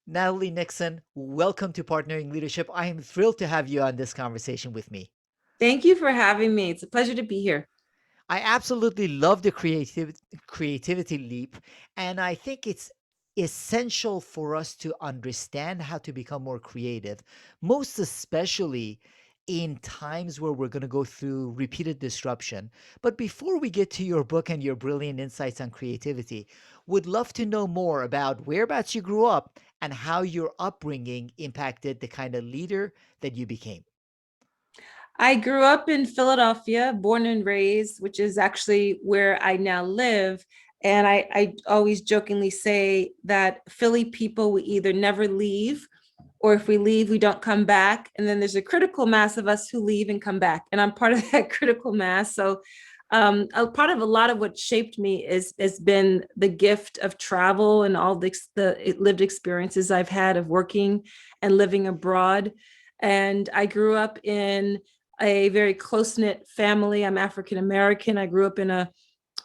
Natalie Nixon, welcome to Partnering Leadership. I am thrilled to have you on this conversation with me. Thank you for having me. It's a pleasure to be here. I absolutely love the creativity leap, and I think it's essential for us to understand how to become more creative, most especially in times where we're going to go through repeated disruption. But before we get to your book and your brilliant insights on creativity, would love to know more about whereabouts you grew up and how your upbringing impacted the kind of leader that you became. I grew up in Philadelphia, born and raised, which is actually where I now live. And I always jokingly say that Philly people, we either never leave, or if we leave, we don't come back. And then there's a critical mass of us who leave and come back. And I'm part of that critical mass. So a part of a lot of what shaped me is has been the gift of travel and all the lived experiences I've had of working and living abroad. And I grew up in a very close-knit family. I'm African American. I grew up in a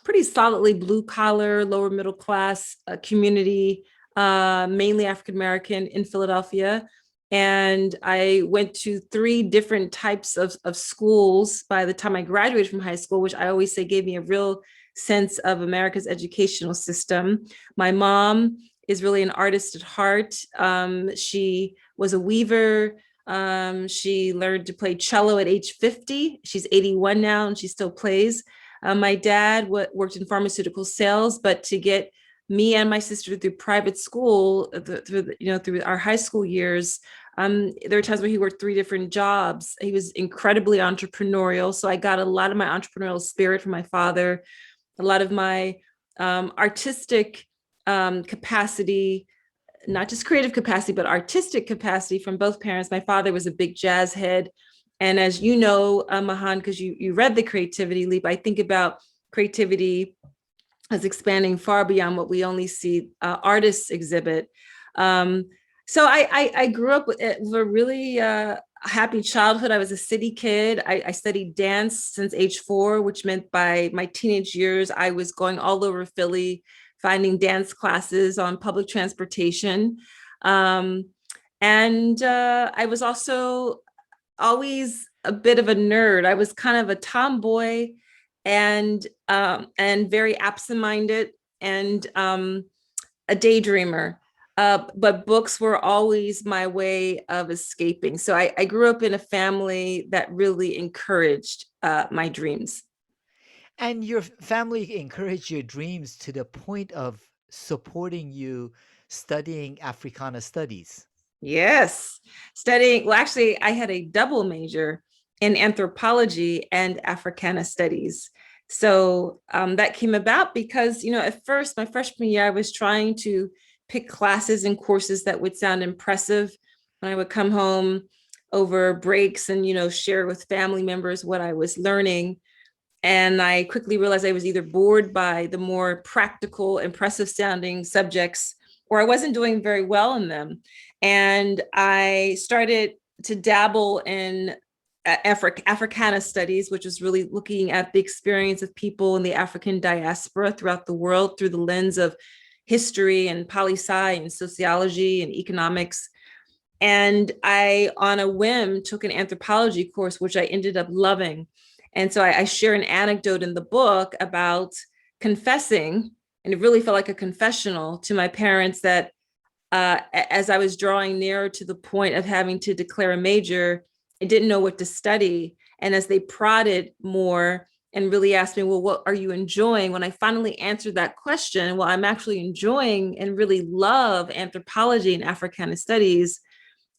pretty solidly blue collar, lower middle class community, mainly African American in Philadelphia. And I went to three different types of schools by the time I graduated from high school, which I always say gave me a real sense of America's educational system. My mom is really an artist at heart. She was a weaver. She learned to play cello at age 50. She's 81 now and she still plays. My dad worked in pharmaceutical sales, but to get me and my sister through private school, through our high school years, there were times where he worked three different jobs. He was incredibly entrepreneurial, so I got a lot of my entrepreneurial spirit from my father, a lot of my artistic capacity, not just creative capacity, but artistic capacity from both parents. My father was a big jazz head. And as you know, Mahan, because you read the creativity leap, I think about creativity as expanding far beyond what we only see artists exhibit. Um, so I grew up with a really happy childhood. I was a city kid. I studied dance since age 4, which meant by my teenage years, I was going all over Philly, finding dance classes on public transportation. Um, and I was also always a bit of a nerd. I was kind of a tomboy and very absent-minded and a daydreamer. But books were always my way of escaping. So I grew up in a family that really encouraged my dreams. And your family encouraged your dreams to the point of supporting you studying Africana studies. Yes, studying. Well, actually, I had a double major in anthropology and Africana studies. So that came about because, at first, my freshman year, I was trying to pick classes and courses that would sound impressive when I would come home over breaks and, share with family members what I was learning. And I quickly realized I was either bored by the more practical, impressive sounding subjects, or I wasn't doing very well in them. And I started to dabble in Africana studies, which is really looking at the experience of people in the African diaspora throughout the world through the lens of history and poli-sci and sociology and economics. And I, on a whim, took an anthropology course, which I ended up loving. And so I share an anecdote in the book about confessing, and it really felt like a confessional to my parents that as I was drawing nearer to the point of having to declare a major, I didn't know what to study. And as they prodded more and really asked me, well, what are you enjoying? When I finally answered that question, well, I'm actually enjoying and really love anthropology and Africana studies.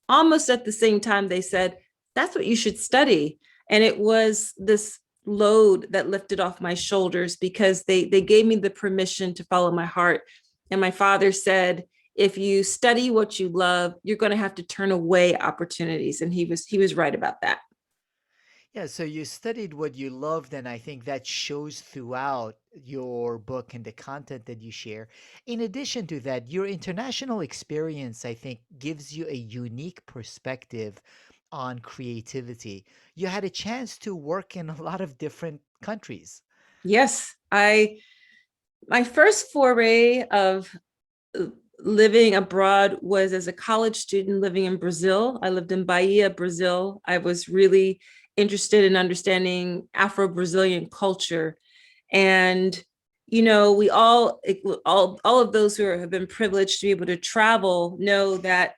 Almost at the same time, they said, that's what you should study. And it was this load that lifted off my shoulders because they gave me the permission to follow my heart. And my father said, if you study what you love, you're going to have to turn away opportunities. And he was right about that. Yeah, so you studied what you loved, and I think that shows throughout your book and the content that you share. In addition to that, your international experience, I think, gives you a unique perspective on creativity. You had a chance to work in a lot of different countries. Yes, I my first foray of living abroad was as a college student living in Brazil. I lived in Bahia, Brazil. I was really interested in understanding Afro-Brazilian culture. And we all of those who have been privileged to be able to travel know that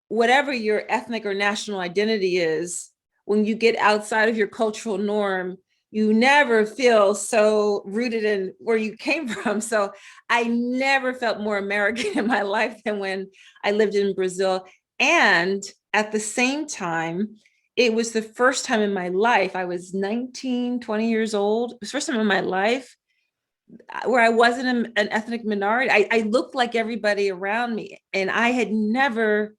whatever your ethnic or national identity is, when you get outside of your cultural norm, you never feel so rooted in where you came from. So I never felt more American in my life than when I lived in Brazil. And at the same time, it was the first time in my life, I was 19, 20 years old. It was the first time in my life where I wasn't an ethnic minority. I looked like everybody around me, and I had never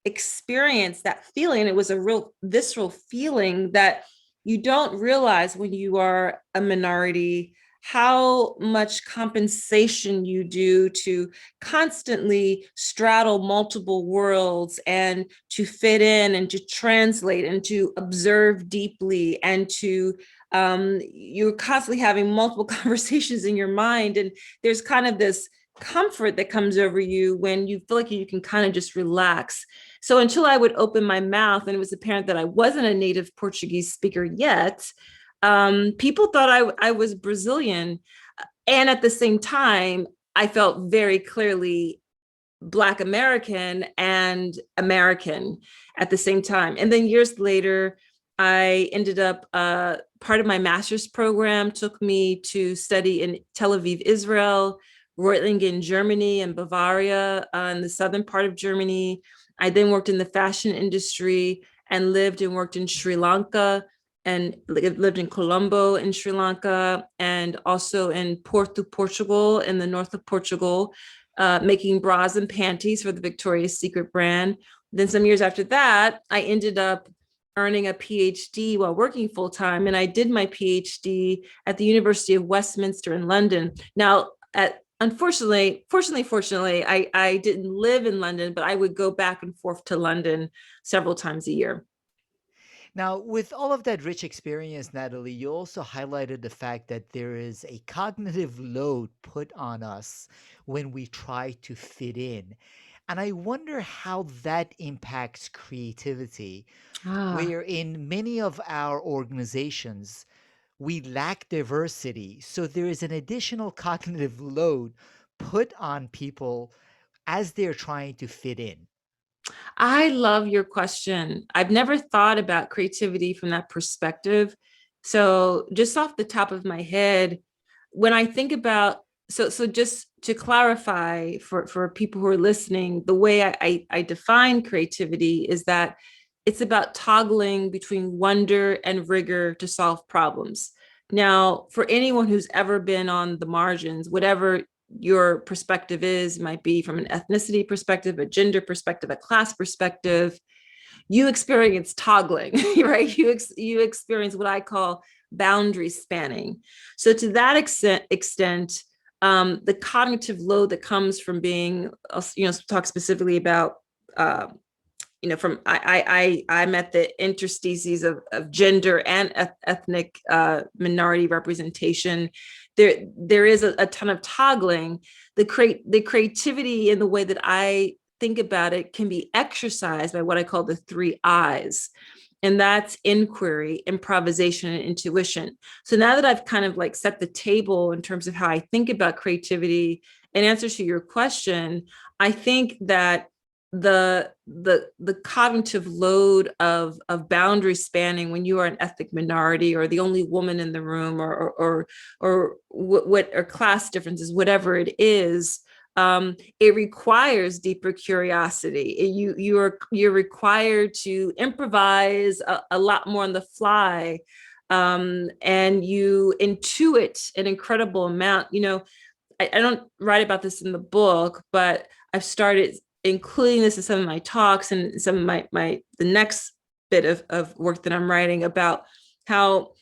experience that feeling. It was a real visceral feeling that you don't realize when you are a minority how much compensation you do to constantly straddle multiple worlds and to fit in and to translate and to observe deeply and to you're constantly having multiple conversations in your mind, and there's kind of this comfort that comes over you when you feel like you can kind of just relax. So until I would open my mouth and it was apparent that I wasn't a native Portuguese speaker yet, people thought I was Brazilian. And at the same time, I felt very clearly Black American and American at the same time. And then years later, I ended up, part of my master's program took me to study in Tel Aviv, Israel, Reutlingen, Germany, and Bavaria, in the southern part of Germany. I then worked in the fashion industry and lived and worked in Sri Lanka and lived in Colombo in Sri Lanka and also in Porto, Portugal, in the north of Portugal, making bras and panties for the Victoria's Secret brand. Then some years after that, I ended up earning a PhD while working full time. And I did my PhD at the University of Westminster in London. Now, fortunately, I didn't live in London, but I would go back and forth to London several times a year. Now, with all of that rich experience, Natalie, you also highlighted the fact that there is a cognitive load put on us when we try to fit in. And I wonder how that impacts creativity, Ah, where in many of our organizations, we lack diversity. So there is an additional cognitive load put on people as they're trying to fit in. I love your question. I've never thought about creativity from that perspective. So, just off the top of my head, when I think about so just to clarify for people who are listening, the way I define creativity is that it's about toggling between wonder and rigor to solve problems. Now, for anyone who's ever been on the margins, whatever your perspective is, might be from an ethnicity perspective, a gender perspective, a class perspective, you experience toggling, right? You experience what I call boundary spanning. So to that extent, the cognitive load that comes from being, talk specifically about, uh, from I'm at the interstices of gender and ethnic minority representation. There is a ton of toggling. The creativity in the way that I think about it can be exercised by what I call the three I's. And that's inquiry, improvisation, and intuition. So now that I've kind of like set the table in terms of how I think about creativity, in answer to your question, I think that the cognitive load of boundary spanning when you are an ethnic minority or the only woman in the room or what or class differences, whatever it is, it requires deeper curiosity. You're required to improvise a lot more on the fly, and you intuit an incredible amount. I don't write about this in the book, but I've started including this in some of my talks and some of the next bit of work that I'm writing about how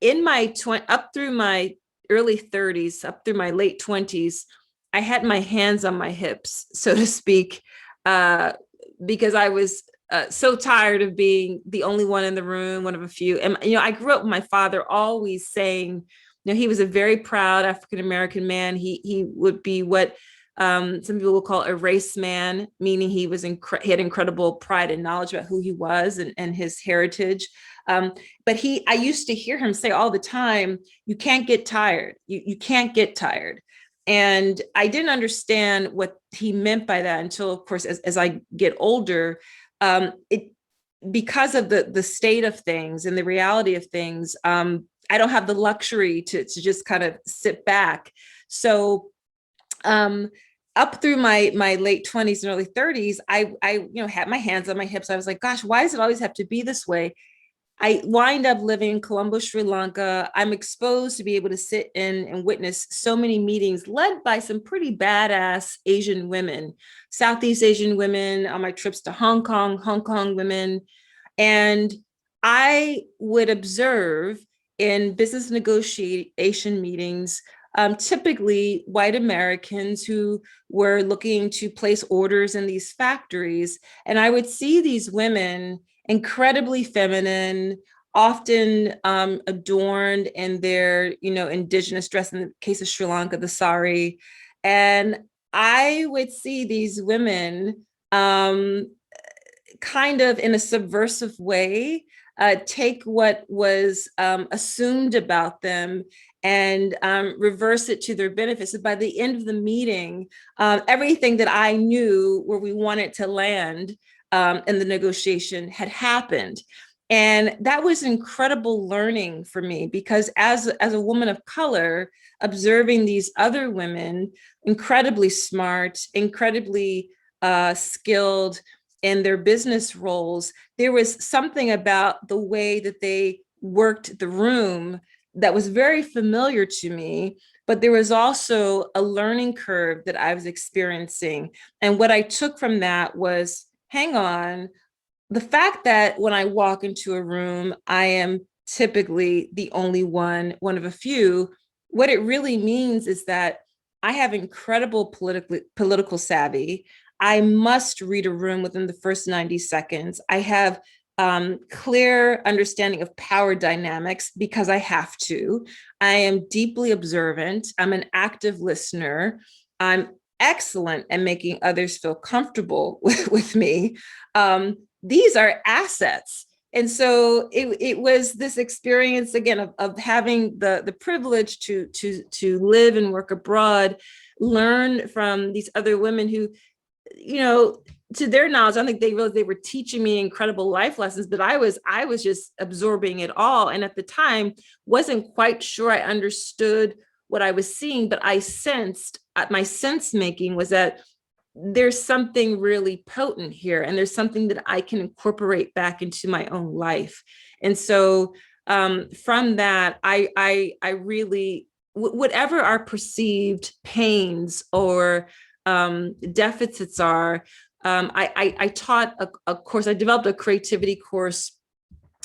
in my up through my early 30s, up through my late 20s, I had my hands on my hips, so to speak, uh, because I was so tired of being the only one in the room, one of a few. And I grew up with my father always saying, he was a very proud African American man. He would be what Some people will call a race man, meaning he had incredible pride and knowledge about who he was and his heritage. But I used to hear him say all the time, "You can't get tired. You can't get tired." And I didn't understand what he meant by that until, of course, as I get older, it because of the state of things and the reality of things, I don't have the luxury to just kind of sit back. So um, up through my late 20s and early 30s, I had my hands on my hips. I was like, gosh, why does it always have to be this way? I wind up living in Colombo, Sri Lanka. I'm exposed to be able to sit in and witness so many meetings led by some pretty badass Asian women, Southeast Asian women on my trips to Hong Kong women. And I would observe in business negotiation meetings, typically white Americans who were looking to place orders in these factories. And I would see these women incredibly feminine, often adorned in their, indigenous dress, in the case of Sri Lanka, the sari. And I would see these women kind of in a subversive way take what was assumed about them and reverse it to their benefit. So by the end of the meeting, everything that I knew where we wanted to land in the negotiation had happened. And that was incredible learning for me, because as a woman of color, observing these other women, incredibly smart, incredibly skilled in their business roles, there was something about the way that they worked the room that was very familiar to me. But there was also a learning curve that I was experiencing. And what I took from that was, hang on, the fact that when I walk into a room, I am typically the only one of a few, what it really means is that I have incredible political savvy. I must read a room within the first 90 seconds. I have clear understanding of power dynamics because I have to. I am deeply observant. I'm an active listener. I'm excellent at making others feel comfortable with me. These are assets. And so it was this experience again of having the privilege to live and work abroad, learn from these other women who, to their knowledge, I don't think they realized they were teaching me incredible life lessons, but I was just absorbing it all. And at the time, wasn't quite sure I understood what I was seeing, but I sensed, my sense making was that there's something really potent here, and there's something that I can incorporate back into my own life. And so from that, I really, whatever our perceived pains or deficits are, I taught a course. I developed a creativity course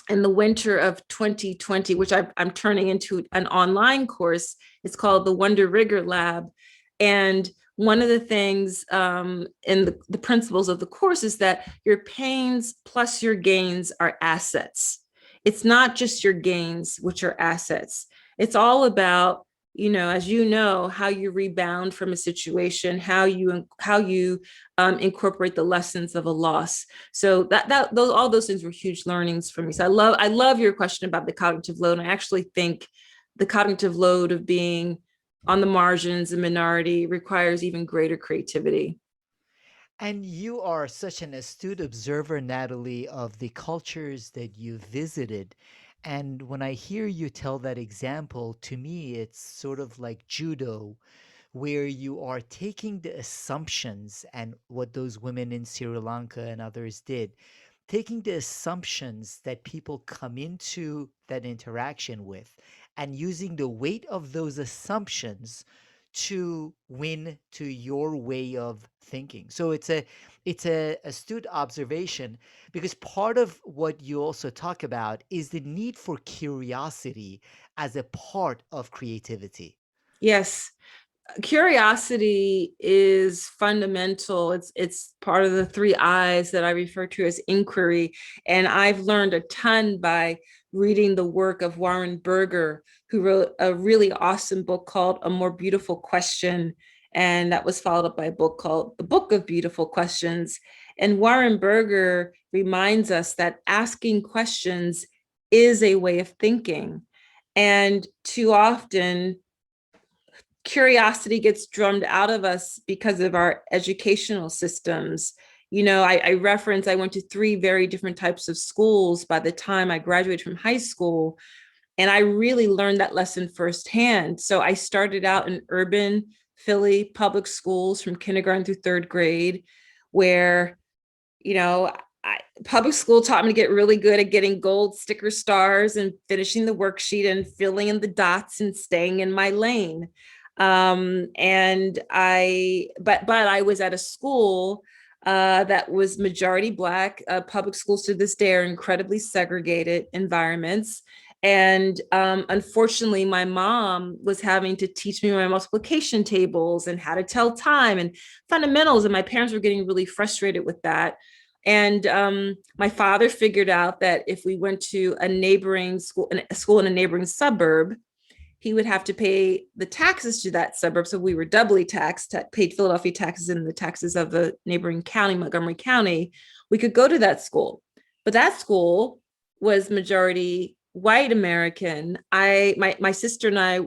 in the winter of 2020, which I'm turning into an online course. It's called the Wonder Rigor Lab. And one of the things in the principles of the course is that your pains plus your gains are assets. It's not just your gains, which are assets. It's all about, as you know, how you rebound from a situation, how you incorporate the lessons of a loss. So those all those things were huge learnings for me. So I love your question about the cognitive load. And I actually think the cognitive load of being on the margins and minority requires even greater creativity. And you are such an astute observer, Natalie, of the cultures that you visited. And when I hear you tell that example, to me, it's sort of like judo, where you are taking the assumptions and what those women in Sri Lanka and others did, taking the assumptions that people come into that interaction with and using the weight of those assumptions to win to your way of thinking. So it's a astute observation, because part of what you also talk about is the need for curiosity as a part of creativity. Yes, curiosity is fundamental. It's part of the three I's that I refer to as inquiry. And I've learned a ton by reading the work of Warren Berger, who wrote a really awesome book called A More Beautiful Question. And that was followed up by a book called The Book of Beautiful Questions. And Warren Berger reminds us that asking questions is a way of thinking. And too often, curiosity gets drummed out of us because of our educational systems. I went to three very different types of schools by the time I graduated from high school. And I really learned that lesson firsthand. So I started out in urban Philly public schools from kindergarten through third grade, where, you know, public school taught me to get really good at getting gold sticker stars and finishing the worksheet and filling in the dots and staying in my lane. But I was at a school that was majority Black. Public schools to this day are incredibly segregated environments. And unfortunately, my mom was having to teach me my multiplication tables and how to tell time and fundamentals. And my parents were getting really frustrated with that. And my father figured out that if we went to a neighboring school, a school in a neighboring suburb, he would have to pay the taxes to that suburb. So we were doubly taxed, paid Philadelphia taxes and the taxes of the neighboring county, Montgomery County. We could go to that school, but that school was majority white American. My sister and I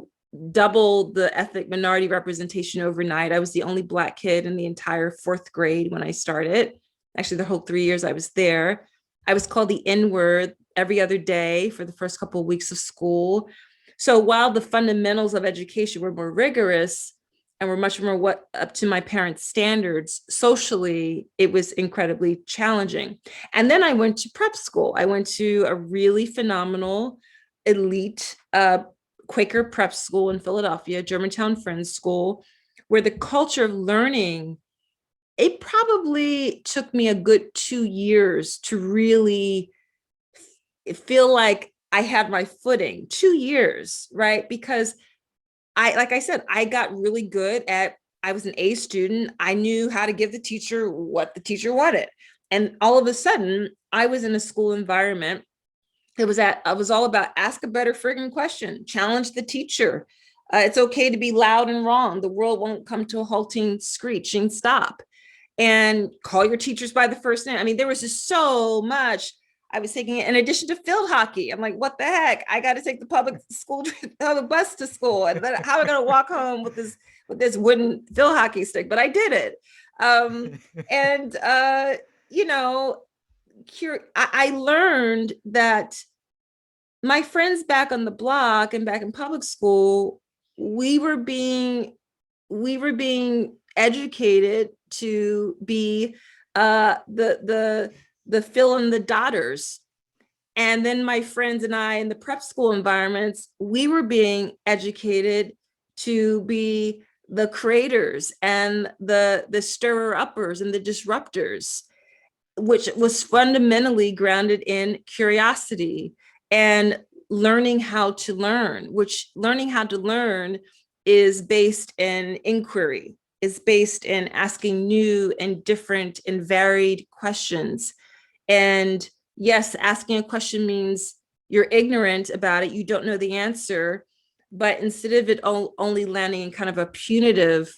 doubled the ethnic minority representation overnight. I was the only Black kid in the entire fourth grade when I started. Actually, the whole 3 years I was there. I was called the N word every other day for the first couple of weeks of school. So while the fundamentals of education were more rigorous and were much more up to my parents' standards, socially, it was incredibly challenging. And then I went to prep school. I went to a really phenomenal, elite Quaker prep school in Philadelphia, Germantown Friends School, where the culture of learning, it probably took me a good 2 years to really feel like I had my footing. 2 years, right? Because like I said, I got really good at, I was an A student. I knew how to give the teacher what the teacher wanted. And all of a sudden, I was in a school environment. I was all about ask a better friggin' question, challenge the teacher. It's okay to be loud and wrong. The world won't come to a halting, screeching stop. And call your teachers by the first name. I mean, there was just so much I was taking it in addition to field hockey. I'm like, what the heck? I got to take the public school public bus to school, and then how am I going to walk home with this wooden field hockey stick? But I did it, and you know, I learned that my friends back on the block and back in public school, we were being educated to be the fill in the dotters. And then my friends and I in the prep school environments, we were being educated to be the creators and the stirrer uppers and the disruptors, which was fundamentally grounded in curiosity and learning how to learn, which learning how to learn is based in inquiry, is based in asking new and different and varied questions. And yes, asking a question means you're ignorant about it, you don't know the answer, but instead of it only landing in kind of a punitive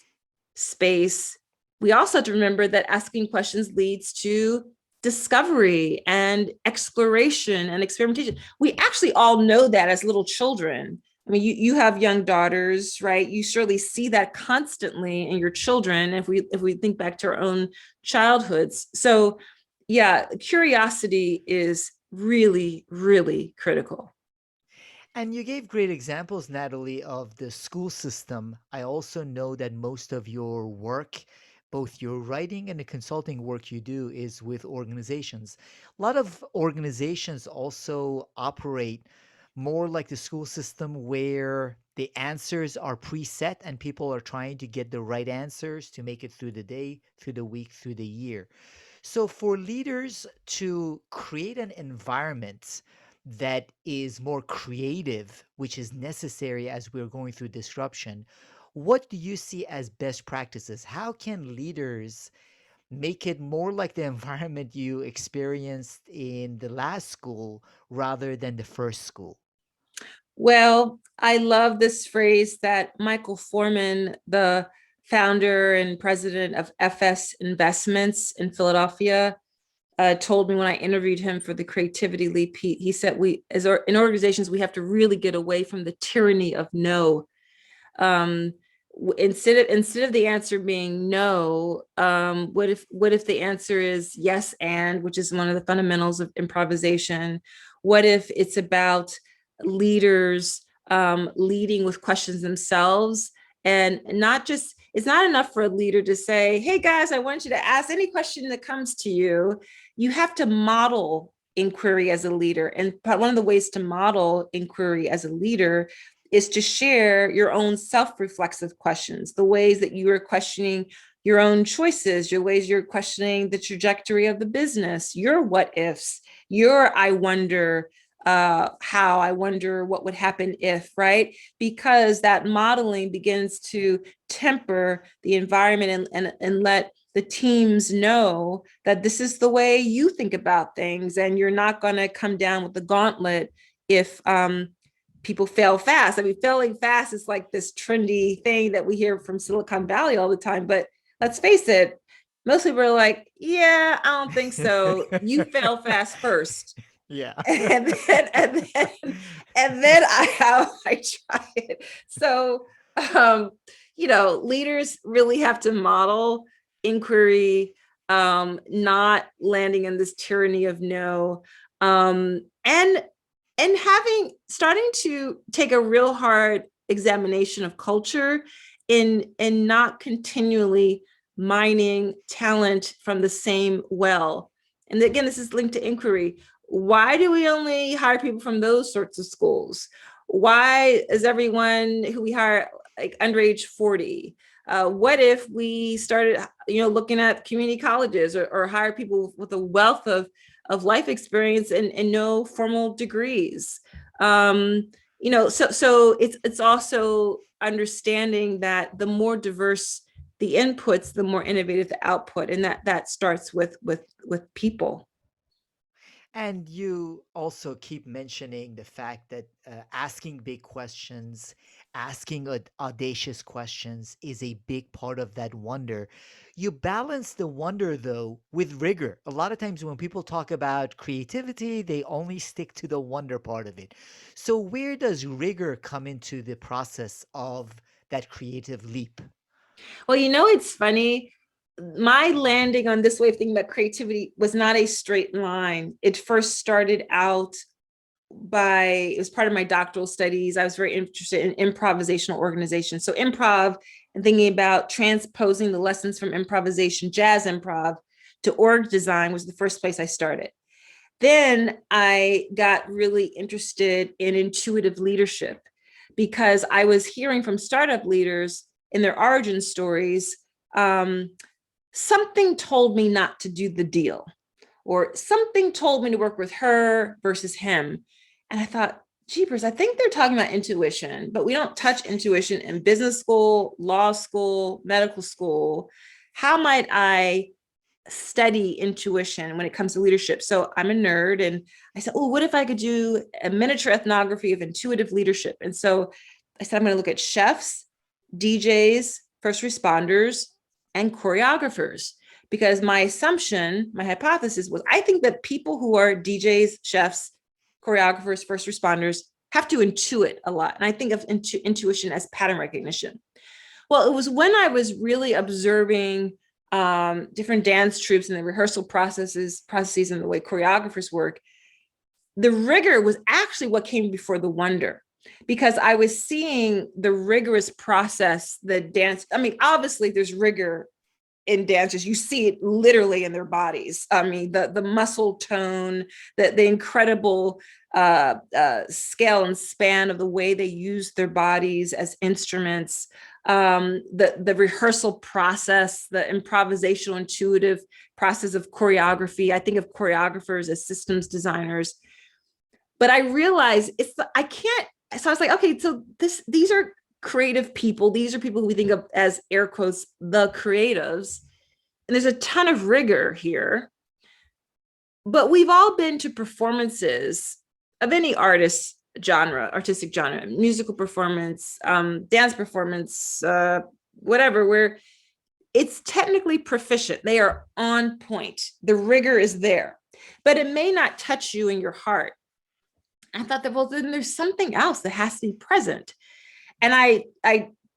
space, we also have to remember that asking questions leads to discovery and exploration and experimentation. We actually all know that as little children. I mean, you have young daughters, right? You surely see that constantly in your children if we think back to our own childhoods. So yeah, curiosity is really, really critical. And you gave great examples, Natalie, of the school system. I also know that most of your work, both your writing and the consulting work you do, is with organizations. A lot of organizations also operate more like the school system where the answers are preset and people are trying to get the right answers to make it through the day, through the week, through the year. So, for leaders to create an environment that is more creative, which is necessary as we're going through disruption, what do you see as best practices? How can leaders make it more like the environment you experienced in the last school rather than the first school? Well, I love this phrase that Michael Forman, the founder and president of FS Investments in Philadelphia, told me when I interviewed him for the Creativity Leap, he said in organizations, we have to really get away from the tyranny of no. Um, instead of the answer being no, what if the answer is yes and, which is one of the fundamentals of improvisation? What if it's about leaders leading with questions themselves, and not just, it's not enough for a leader to say, hey guys, I want you to ask any question that comes to you. You have to model inquiry as a leader, and one of the ways to model inquiry as a leader is to share your own self-reflexive questions, the ways that you are questioning your own choices, your ways you're questioning the trajectory of the business, your what ifs, your I wonder how, I wonder what would happen if, right? Because that modeling begins to temper the environment, and let the teams know that this is the way you think about things, and you're not going to come down with the gauntlet if people fail fast. I mean, failing fast is like this trendy thing that we hear from Silicon Valley all the time. But let's face it, most people are like, yeah, I don't think so. You fail fast first. Yeah. And then I try it. So um, leaders really have to model inquiry, not landing in this tyranny of no, and starting to take a real hard examination of culture, in not continually mining talent from the same well. And again, this is linked to inquiry. Why do we only hire people from those sorts of schools? Why is everyone who we hire like under age 40? What if we started, looking at community colleges, or hire people with a wealth of life experience and no formal degrees? So it's also understanding that the more diverse the inputs, the more innovative the output, and that starts with people. And you also keep mentioning the fact that asking big questions, asking audacious questions is a big part of that wonder. You balance the wonder, though, with rigor. A lot of times when people talk about creativity, they only stick to the wonder part of it. So, where does rigor come into the process of that creative leap? Well, it's funny. My landing on this way of thinking about creativity was not a straight line. It first started out it was part of my doctoral studies. I was very interested in improvisational organization. So improv, and thinking about transposing the lessons from improvisation, jazz improv, to org design was the first place I started. Then I got really interested in intuitive leadership, because I was hearing from startup leaders in their origin stories, something told me not to do the deal, or something told me to work with her versus him. And I thought, jeepers, I think they're talking about intuition, but we don't touch intuition in business school, law school, medical school. How might I study intuition when it comes to leadership? So I'm a nerd, and I said, oh, what if I could do a miniature ethnography of intuitive leadership? And so I said, I'm going to look at chefs, DJs, first responders, and choreographers, because my assumption, my hypothesis was, I think that people who are DJs, chefs, choreographers, first responders have to intuit a lot. And I think of intuition as pattern recognition. Well, it was when I was really observing different dance troupes and the rehearsal processes and the way choreographers work, the rigor was actually what came before the wonder, because I was seeing the rigorous process, the dance. I mean, obviously there's rigor in dancers. You see it literally in their bodies. I mean, the muscle tone, the incredible scale and span of the way they use their bodies as instruments, the rehearsal process, the improvisational intuitive process of choreography. I think of choreographers as systems designers. But I realized I can't. So I was like, okay, so these are creative people. These are people who we think of as, air quotes, the creatives. And there's a ton of rigor here. But we've all been to performances of any artistic genre, musical performance, dance performance, whatever, where it's technically proficient. They are on point. The rigor is there, but it may not touch you in your heart. I thought that, well, then there's something else that has to be present. And I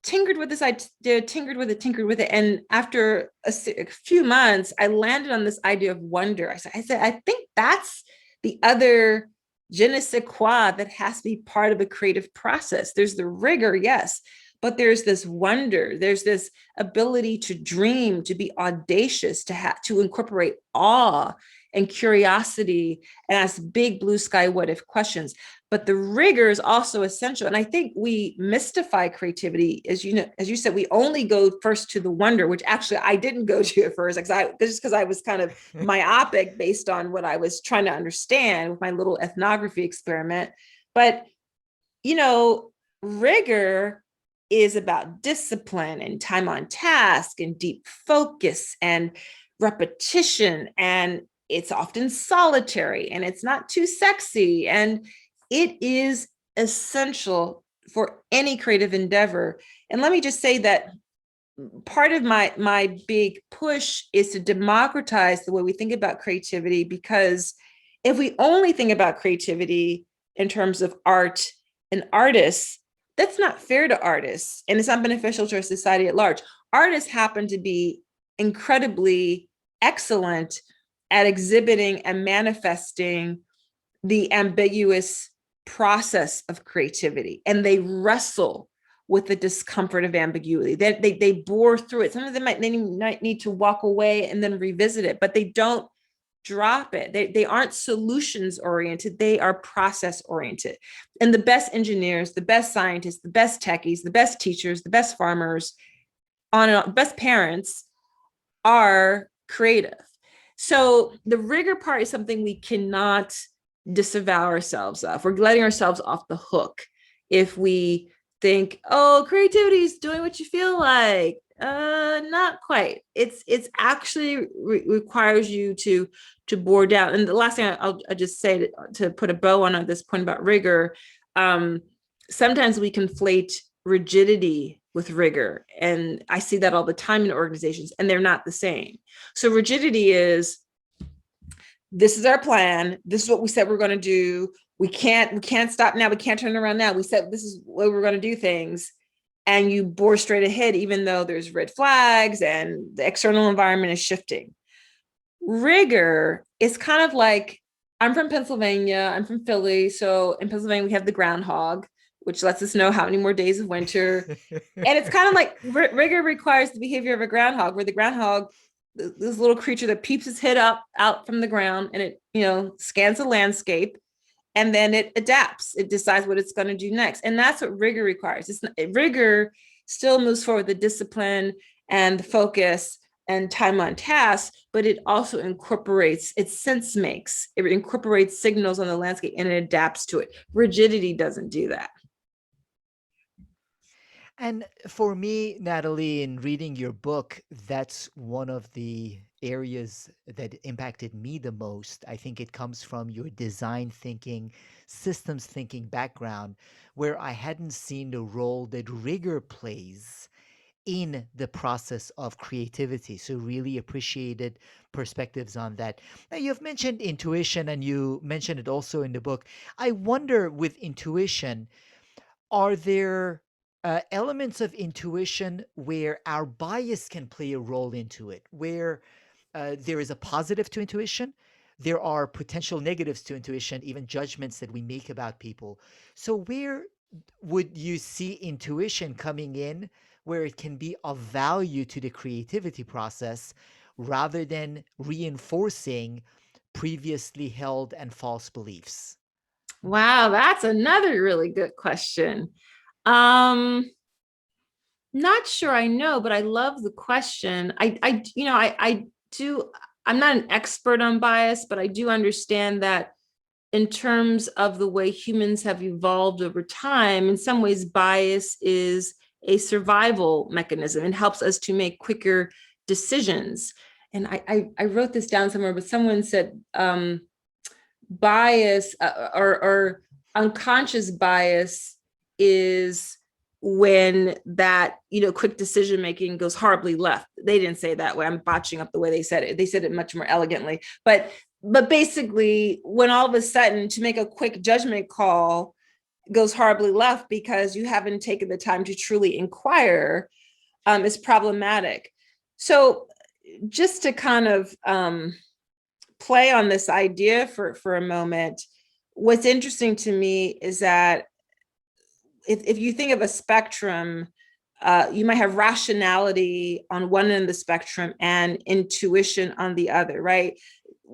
tinkered with this idea, tinkered with it. And after a few months, I landed on this idea of wonder. I said, I think that's the other je ne sais quoi that has to be part of a creative process. There's the rigor, yes, but there's this wonder. There's this ability to dream, to be audacious, to incorporate awe and curiosity and ask big blue sky what if questions. But the rigor is also essential. And I think we mystify creativity. As you know, as you said, we only go first to the wonder, which actually I didn't go to at first, just because I was kind of myopic based on what I was trying to understand with my little ethnography experiment. But, you know, rigor is about discipline and time on task and deep focus and repetition, and it's often solitary and it's not too sexy, and it is essential for any creative endeavor. And let me just say that part of my big push is to democratize the way we think about creativity, because if we only think about creativity in terms of art and artists, that's not fair to artists, and it's not beneficial to our society at large. Artists happen to be incredibly excellent at exhibiting and manifesting the ambiguous process of creativity, and they wrestle with the discomfort of ambiguity. They bore through it. Some of them might need to walk away and then revisit it, but they don't drop it. They aren't solutions oriented, they are process oriented. And the best engineers, the best scientists, the best techies, the best teachers, the best farmers, on and on, best parents are creative. So the rigor part is something we cannot disavow ourselves of. We're letting ourselves off the hook if we think, oh, creativity is doing what you feel like. Not quite. It's actually requires you to bore down. And the last thing I'll just say to put a bow on this point about rigor, sometimes we conflate rigidity with rigor, and I see that all the time in organizations, and they're not the same. So rigidity is, this is our plan, this is what we said we're going to do, we can't stop now, we can't turn around now, we said this is what we're going to do things, and you bore straight ahead even though there's red flags and the external environment is shifting. Rigor is kind of like, I'm from Pennsylvania, I'm from Philly, so in Pennsylvania we have the groundhog, which lets us know how many more days of winter. And it's kind of like rigor requires the behavior of a groundhog, where the groundhog, this little creature that peeps its head up out from the ground, and it, you know, scans the landscape, and then it adapts. It decides what it's going to do next. And that's what rigor requires. Rigor still moves forward the discipline and the focus and time on task, but it also incorporates, it sense makes, it incorporates signals on the landscape and it adapts to it. Rigidity doesn't do that. And for me, Natalie, in reading your book, that's one of the areas that impacted me the most. I think it comes from your design thinking, systems thinking background, where I hadn't seen the role that rigor plays in the process of creativity. So, really appreciated perspectives on that. Now, you've mentioned intuition and you mentioned it also in the book. I wonder, with intuition, are there elements of intuition where our bias can play a role into it, where there is a positive to intuition? There are potential negatives to intuition, even judgments that we make about people. So, where would you see intuition coming in where it can be of value to the creativity process rather than reinforcing previously held and false beliefs? Wow, that's another really good question. Um, Not sure I know, but I love the question. I do. I'm not an expert on bias, but I do understand that in terms of the way humans have evolved over time, in some ways, bias is a survival mechanism. It helps us to make quicker decisions. And I wrote this down somewhere, but someone said bias or unconscious bias is when that, quick decision making goes horribly left. They didn't say it that way. I'm botching up the way they said it. They said it much more elegantly. But basically, when all of a sudden to make a quick judgment call goes horribly left because you haven't taken the time to truly inquire, is problematic. So just to kind of play on this idea for a moment, what's interesting to me is that if you think of a spectrum, you might have rationality on one end of the spectrum and intuition on the other, right?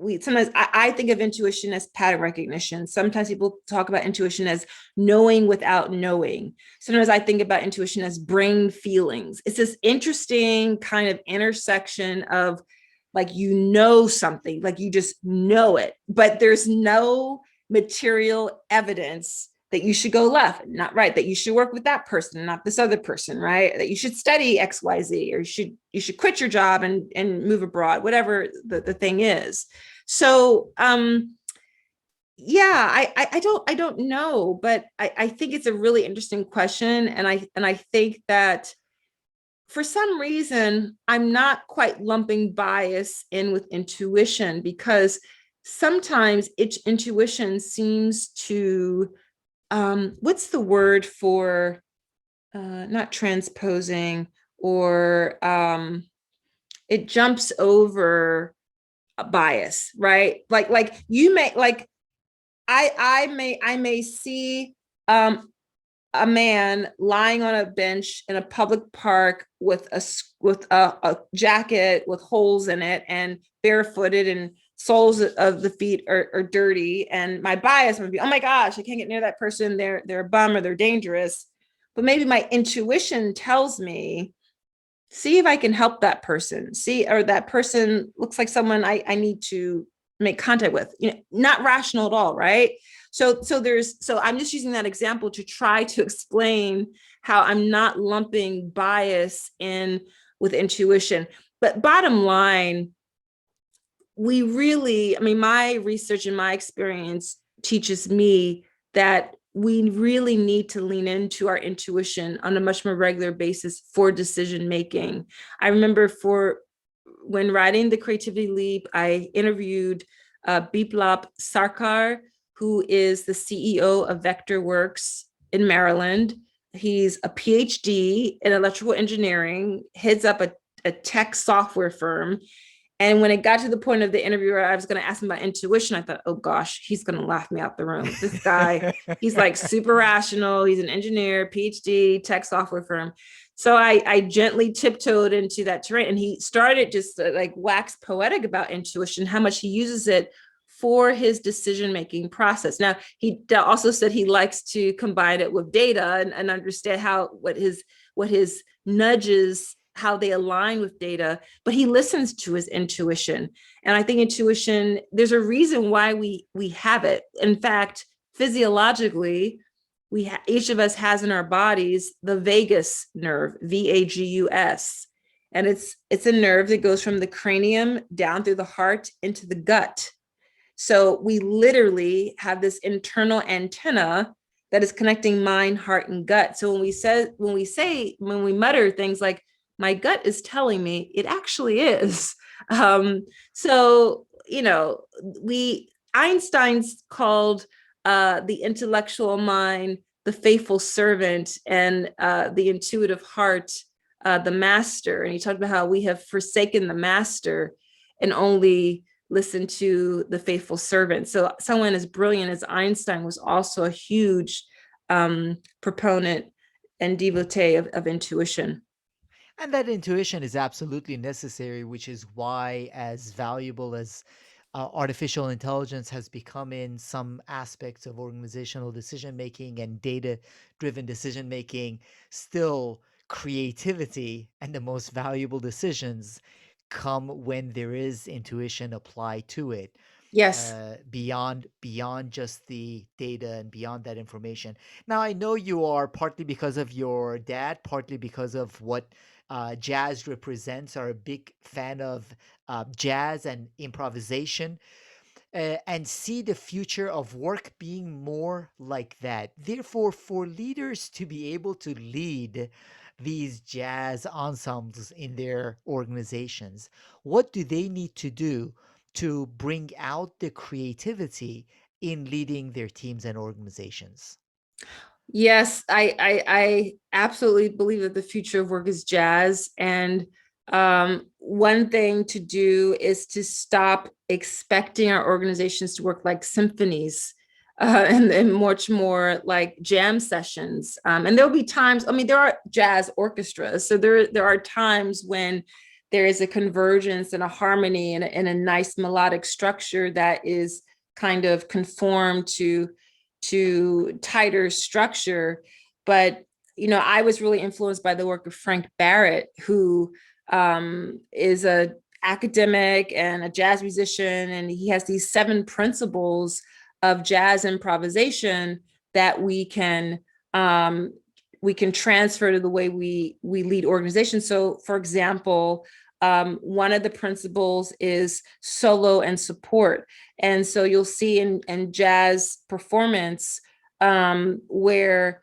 I think of intuition as pattern recognition. Sometimes people talk about intuition as knowing without knowing. Sometimes I think about intuition as brain feelings. It's this interesting kind of intersection of like, something, like you just know it, but there's no material evidence that you should go left, not right, that you should work with that person, not this other person, right? That you should study XYZ, or you should quit your job and move abroad, whatever the thing is. So yeah, I don't know, but I think it's a really interesting question. And I think that for some reason, I'm not quite lumping bias in with intuition, because sometimes intuition seems to, what's the word for, not transposing, or it jumps over a bias, right? Like you may, like I may see a man lying on a bench in a public park with a jacket with holes in it and barefooted, and soles of the feet are dirty, and my bias would be, oh my gosh, I can't get near that person, they're a bum or they're dangerous. But maybe my intuition tells me, see if I can help that person, see, or that person looks like someone I need to make contact with, not rational at all, right? So I'm just using that example to try to explain how I'm not lumping bias in with intuition. But bottom line, we really, I mean, my research and my experience teaches me that we really need to lean into our intuition on a much more regular basis for decision making. I remember when writing The Creativity Leap, I interviewed Biplop Sarkar, who is the CEO of Vectorworks in Maryland. He's a PhD in electrical engineering, heads up a tech software firm. And when it got to the point of the interview where I was going to ask him about intuition, I thought, oh gosh, he's going to laugh me out the room. This guy, he's like super rational. He's an engineer, PhD, tech software firm. So I gently tiptoed into that terrain, and he started just like wax poetic about intuition, how much he uses it for his decision-making process. Now, he also said he likes to combine it with data and understand what his nudges, how they align with data, but he listens to his intuition. And I think intuition, there's a reason why we have it. In fact, physiologically, each of us has in our bodies the vagus nerve, VAGUS. And it's a nerve that goes from the cranium down through the heart into the gut. So we literally have this internal antenna that is connecting mind, heart, and gut. So when we mutter things like, my gut is telling me, it actually is. So, Einstein's called the intellectual mind the faithful servant, and the intuitive heart the master. And he talked about how we have forsaken the master and only listen to the faithful servant. So someone as brilliant as Einstein was also a huge proponent and devotee of intuition. And that intuition is absolutely necessary, which is why, as valuable as artificial intelligence has become in some aspects of organizational decision making and data driven decision making, still creativity and the most valuable decisions come when there is intuition applied to it, Yes. beyond just the data and beyond that information. Now, I know you are, partly because of your dad, partly because of what jazz represents, are a big fan of jazz and improvisation. and see the future of work being more like that. Therefore, for leaders to be able to lead these jazz ensembles in their organizations, what do they need to do to bring out the creativity in leading their teams and organizations? Yes, I absolutely believe that the future of work is jazz. And one thing to do is to stop expecting our organizations to work like symphonies, and much more like jam sessions. And there'll be times, I mean, there are jazz orchestras. So there are times when there is a convergence and a harmony and a nice melodic structure that is kind of conformed to tighter structure. But I was really influenced by the work of Frank Barrett, who is a academic and a jazz musician, and he has these 7 principles of jazz improvisation that we can transfer to the way we lead organizations. So, for example, one of the principles is solo and support. And so you'll see in jazz performance, where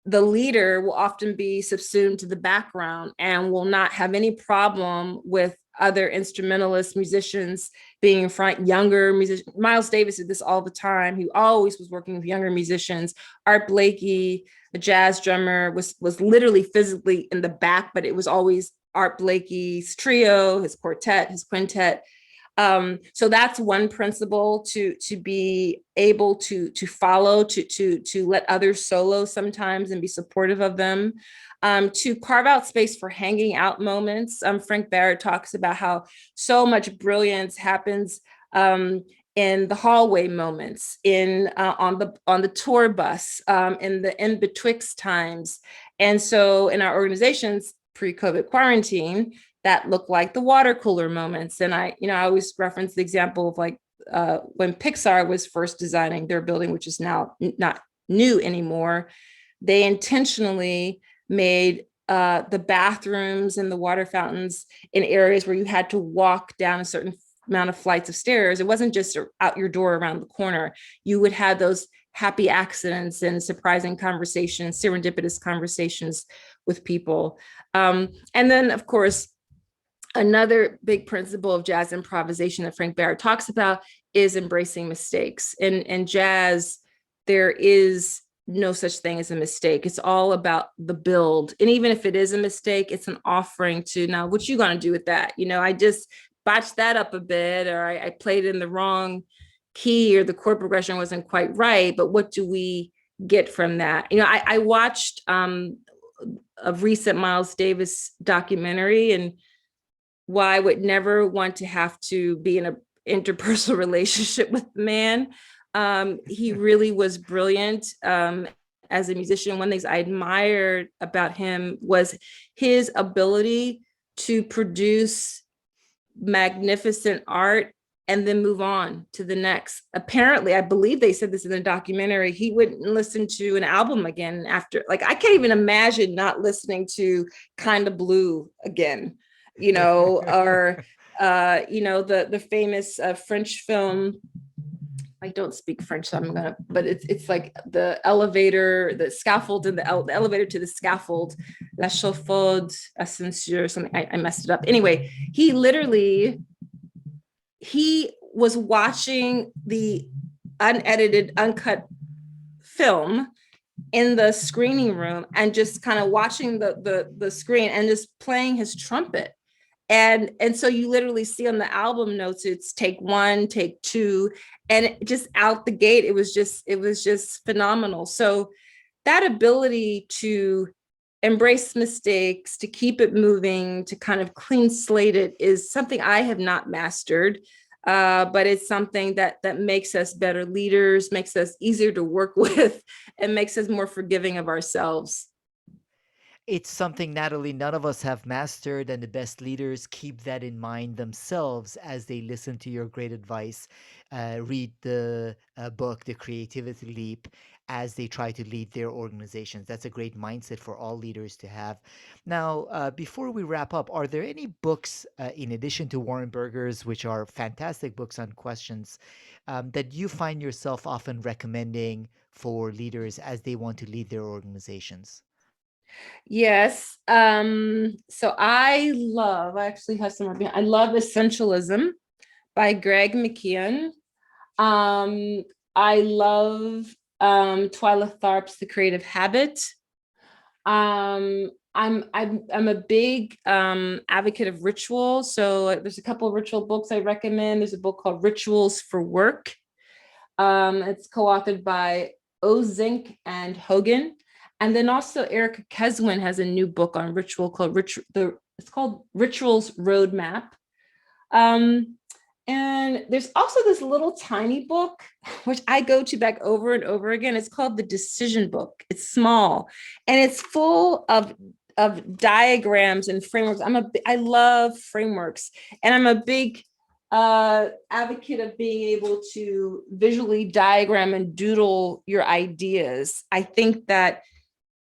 the leader will often be subsumed to the background and will not have any problem with other instrumentalists, musicians being in front, younger musicians. Miles Davis did this all the time. He always was working with younger musicians. Art Blakey, a jazz drummer, was literally physically in the back, but it was always Art Blakey's trio, his quartet, his quintet. So that's one principle, to be able to follow, to let others solo sometimes and be supportive of them. To carve out space for hanging out moments. Frank Barrett talks about how so much brilliance happens in the hallway moments, in on the tour bus, in the in betwixt times. And so in our organizations pre-COVID quarantine, that look like the water cooler moments. And I always reference the example of like when Pixar was first designing their building, which is now not new anymore. They intentionally made the bathrooms and the water fountains in areas where you had to walk down a certain amount of flights of stairs. It wasn't just out your door around the corner. You would have those happy accidents and surprising conversations, serendipitous conversations with people. And then, of course, another big principle of jazz improvisation that Frank Barrett talks about is embracing mistakes. In jazz, there is no such thing as a mistake. It's all about the build. And even if it is a mistake, it's an offering to, now, what you gonna do with that? I just botched that up a bit, or I played in the wrong key, or the chord progression wasn't quite right. But what do we get from that? I watched a recent Miles Davis documentary, and why I would never want to have to be in an interpersonal relationship with the man. He really was brilliant as a musician. One of the things I admired about him was his ability to produce magnificent art and then move on to the next. Apparently, I believe they said this in the documentary, he wouldn't listen to an album again after. Like, I can't even imagine not listening to Kind of Blue again, or the famous French film. I don't speak French, so I'm gonna, but it's like the elevator, the scaffold, and the elevator to the scaffold, La Chauffaude Ascenseur, something. I messed it up. Anyway, he was watching the unedited, uncut film in the screening room and just kind of watching the screen and just playing his trumpet. And so you literally see on the album notes, it's take 1, take 2, and just out the gate, it was just phenomenal. So that ability to embrace mistakes, to keep it moving, to kind of clean slate it, is something I have not mastered. But it's something that makes us better leaders, makes us easier to work with, and makes us more forgiving of ourselves. It's something, Natalie, none of us have mastered, and the best leaders keep that in mind themselves as they listen to your great advice. Read the book, The Creativity Leap, as they try to lead their organizations. That's a great mindset for all leaders to have. Now, before we wrap up, are there any books, in addition to Warren Burger's, which are fantastic books on questions, that you find yourself often recommending for leaders as they want to lead their organizations? Yes. So I actually have some. I love Essentialism by Greg McKeown. Um, I love Twyla Tharp's The Creative Habit. I'm a big advocate of ritual. So there's a couple of ritual books I recommend. There's a book called Rituals for Work. It's co-authored by Ozink and Hogan. And then also Erica Keswin has a new book on ritual called it's called Rituals Roadmap. Um, and there's also this little tiny book, which I go to back over and over again. It's called The Decision Book. It's small and it's full of diagrams and frameworks. I love frameworks, and I'm a big advocate of being able to visually diagram and doodle your ideas. I think that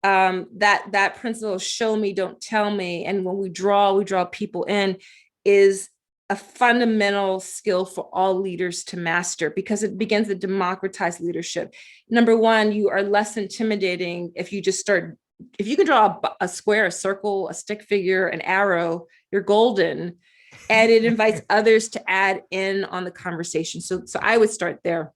that principle, show me, don't tell me, and when we draw people in, is a fundamental skill for all leaders to master, because it begins to democratize leadership. Number one, you are less intimidating if you just start. If you can draw a square, a circle, a stick figure, an arrow, you're golden. And it invites others to add in on the conversation. So I would start there.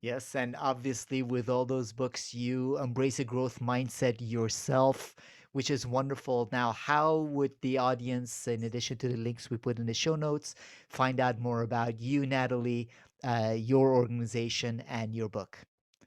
Yes, and obviously, with all those books, you embrace a growth mindset yourself, which is wonderful. Now, how would the audience, in addition to the links we put in the show notes, find out more about you, Natalie, your organization, and your book?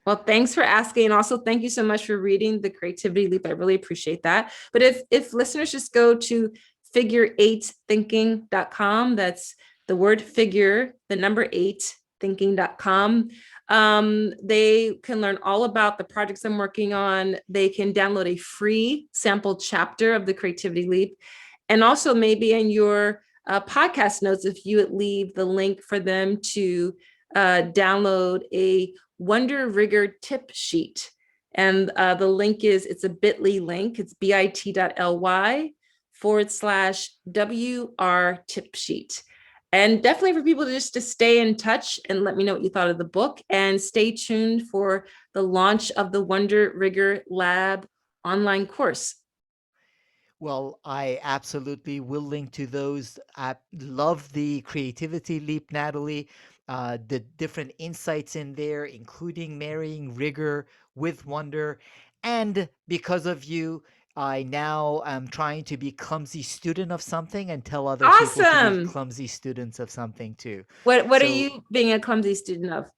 Well, thanks for asking. And also thank you so much for reading The Creativity Leap. I really appreciate that. But if listeners just go to figure8thinking.com, that's the word figure, the number 8 thinking.com. They can learn all about the projects I'm working on. They can download a free sample chapter of The Creativity Leap. And also maybe in your podcast notes, if you would leave the link for them to download a Wonder Rigor tip sheet. And the link it's a bit.ly link. It's bit.ly/WR tip sheet. And definitely for people to stay in touch and let me know what you thought of the book, and stay tuned for the launch of the Wonder Rigor Lab online course. Well, I absolutely will link to those. I love the creativity leap, Natalie. The different insights in there, including marrying rigor with wonder. And because of you, I now am trying to be clumsy student of something and tell other people to be Awesome. clumsy students of something too. What are So you being a clumsy student of?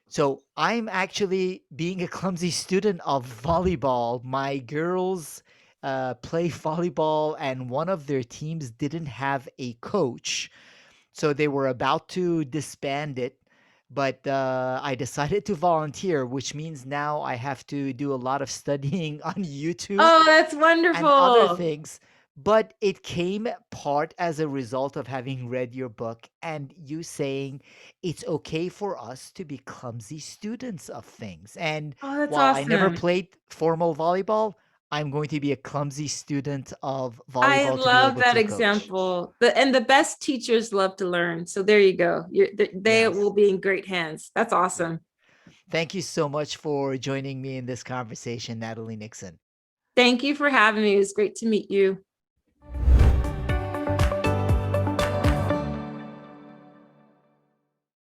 so I'm actually being a clumsy student of volleyball. My girls play volleyball, and one of their teams didn't have a coach. So they were about to disband it. But I decided to volunteer, which means now I have to do a lot of studying on YouTube Oh, that's and other wonderful. things. But it came part as a result of having read your book and you saying it's okay for us to be clumsy students of things. And Oh, that's while I never awesome. played formal volleyball, I'm going to be a clumsy student of I volleyball to be love able that to coach. example. And the best teachers love to learn. So there you go. They Yes. will be in great hands. That's Yeah. awesome. Thank you so much for joining me in this conversation, Natalie Nixon. Thank you for having me. It was great to meet you.